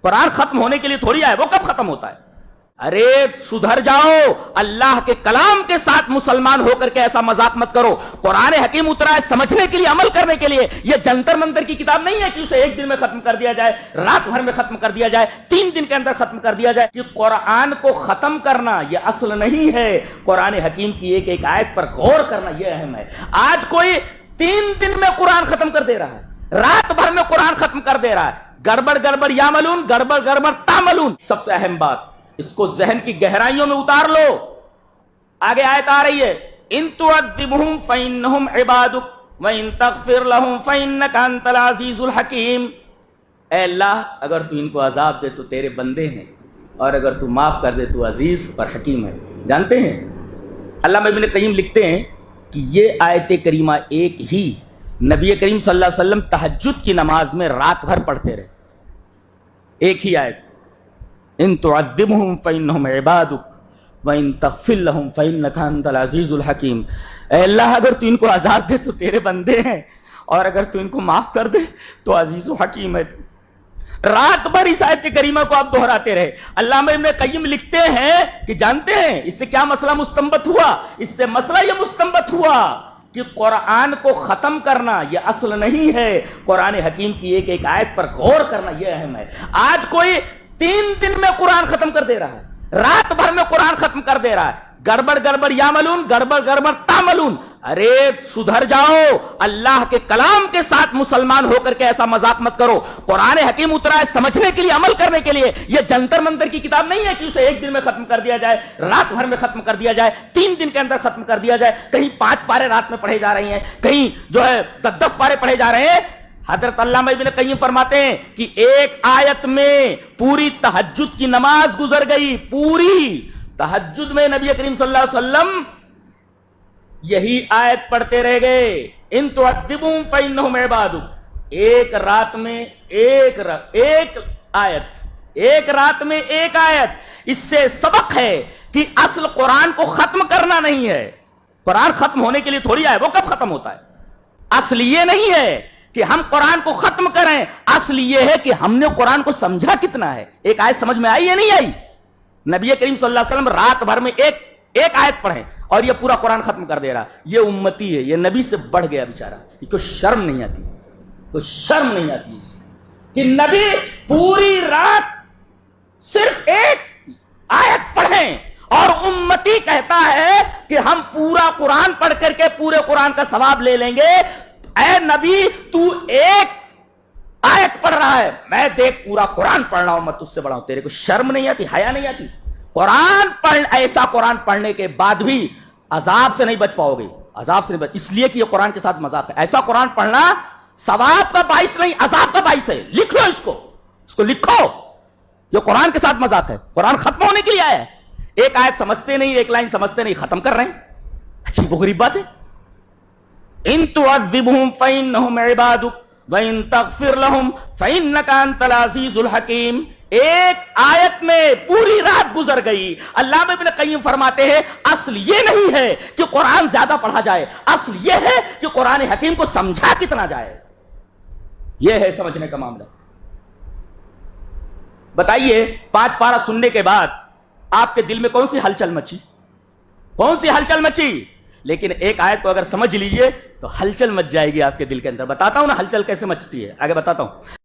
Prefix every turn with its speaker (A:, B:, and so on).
A: قرآن ختم ہونے کے لیے تھوڑی آئے، وہ کب ختم ہوتا ہے؟ ارے سدھر جاؤ، اللہ کے کلام کے ساتھ مسلمان ہو کر کے ایسا مذاق مت کرو۔ قرآن حکیم اترا ہے سمجھنے کے لیے، عمل کرنے کے لیے، یہ جنتر منتر کی کتاب نہیں ہے کہ اسے ایک دن میں ختم کر دیا جائے، رات بھر میں ختم کر دیا جائے، 3 دن کے اندر ختم کر دیا جائے۔ کہ قرآن کو ختم کرنا یہ اصل نہیں ہے، قرآن حکیم کی ایک ایک آیت پر غور کرنا یہ اہم ہے۔ آج کوئی 3 دن میں قرآن ختم کر دے رہا ہے، رات بھر میں قرآن ختم کر دے رہا ہے، گڑبڑ گڑبڑ یعملون، گڑبڑ گڑبڑ تعملون۔ سب سے اہم بات، اس کو ذہن کی گہرائیوں میں اتار لو۔ آگے آیت آ رہی ہے، ان تعذبهم فانهم عبادک وان تغفر لهم فانک انت العزیز الحکیم۔ اے اللہ، اگر تو ان کو عذاب دے تو تیرے بندے ہیں، اور اگر تو معاف کر دے تو عزیز اور حکیم ہے۔ جانتے ہیں علامہ ابن قیم لکھتے ہیں کہ یہ آیت کریمہ ایک ہی نبی کریم صلی اللہ علیہ وسلم تہجد کی نماز میں رات بھر پڑھتے رہے، ایک ہی آیت، ان تعذبهم فانهم عبادک وان تغفر لهم فانک انت العزیز الحکیم۔ اے اللہ، اگر تو ان کو عذاب دے تو تیرے بندے ہیں، اور اگر تو ان کو معاف کر دے تو عزیز و حکیم ہے۔ رات بھر اس آیت کریمہ کو آپ دہراتے رہے۔ علامہ ابن قیم لکھتے ہیں کہ جانتے ہیں اس سے کیا مسئلہ مستنبط ہوا؟ اس سے مسئلہ یہ مستنبط ہوا کہ قرآن کو ختم کرنا یہ اصل نہیں ہے، قرآن حکیم کی ایک ایک آیت پر غور کرنا یہ اہم ہے۔ آج کوئی 3 دن میں قرآن ختم کر دے رہا ہے، رات بھر میں قرآن ختم کر دے رہا ہے، گڑبڑ گڑبڑ یعملون، گڑبڑ گڑبڑ تعملون۔ ارے سدھر جاؤ، اللہ کے کلام کے ساتھ مسلمان ہو کر کے ایسا مذاق مت کرو۔ قرآن حکیم اترا ہے سمجھنے کے لیے، عمل کرنے کے لیے، یہ جنتر منتر کی کتاب نہیں ہے کہ اسے ایک دن میں ختم کر دیا جائے، رات بھر میں ختم کر دیا جائے، 3 دن کے اندر ختم کر دیا جائے۔ کہیں 5 پارے رات میں پڑھے جا رہے ہیں، کہیں جو ہے 10 پارے پڑھے جا رہے ہیں۔ حضرت علامہ ابن قیم فرماتے ہیں کہ ایک آیت میں پوری تہجد کی نماز گزر گئی، پوری تہجد میں نبی کریم صلی اللہ علیہ وسلم یہی آیت پڑھتے رہ گئے، ان تعذبهم فانهم عبادک۔ ایک رات میں ایک آیت۔ اس سے سبق ہے کہ اصل قرآن کو ختم کرنا نہیں ہے، قرآن ختم ہونے کے لیے تھوڑی آئے، وہ کب ختم ہوتا ہے؟ اصل یہ نہیں ہے کہ ہم قرآن کو ختم کریں، اصل یہ ہے کہ ہم نے قرآن کو سمجھا کتنا ہے۔ ایک آیت سمجھ میں آئی یا نہیں آئی؟ نبی کریم صلی اللہ علیہ وسلم رات بھر میں ایک آیت پڑھیں اور یہ پورا قرآن ختم کر دے رہا۔ یہ امتی ہے، یہ نبی سے بڑھ گیا بیچارہ، کوئی شرم نہیں آتی، کوئی شرم نہیں آتی اس کہ نبی پوری رات صرف ایک آیت پڑھیں اور امتی کہتا ہے کہ ہم پورا قرآن پڑھ کر کے پورے قرآن کا ثواب لے لیں گے۔ اے نبی، تو ایک آیت پڑھ رہا ہے، میں دیکھ پورا قرآن پڑھ رہا ہوں، میں تجھ سے بڑا ہوں۔ تیرے کو شرم نہیں آتی، حیا نہیں آتی؟ ایسا قرآن پڑھنے کے بعد بھی عذاب سے نہیں بچ پاؤ گے، عذاب سے نہیں بچ، اس لیے کہ یہ قرآن کے ساتھ مذاق ہے۔ ایسا قرآن پڑھنا ثواب کا باعث نہیں، عذاب کا باعث ہے۔ لکھ لو اس کو لکھو، یہ قرآن کے ساتھ مذاق ہے، قرآن ختم ہونے کے لیے آیا ہے۔ ایک آیت سمجھتے نہیں، ایک لائن سمجھتے نہیں، ختم کر رہے ہیں۔ عجیب و غریب بات ہے۔ ان تعذبهم فانهم عبادک وان تغفر لهم فانک انت العزیز الحکیم۔ ایک آیت میں پوری رات گزر گئی۔ علامہ ابن قیم فرماتے ہیں اصل یہ نہیں ہے کہ قرآن زیادہ پڑھا جائے، اصل یہ ہے کہ قرآن حکیم کو سمجھا کتنا جائے، یہ ہے سمجھنے کا معاملہ۔ بتائیے 5 پارہ سننے کے بعد آپ کے دل میں کون سی ہلچل مچی؟ کون سی ہلچل مچی؟ لیکن ایک آیت کو اگر سمجھ لیجئے تو ہلچل مچ جائے گی آپ کے دل کے اندر۔ بتاتا ہوں نا ہلچل کیسے مچتی ہے، آگے بتاتا ہوں۔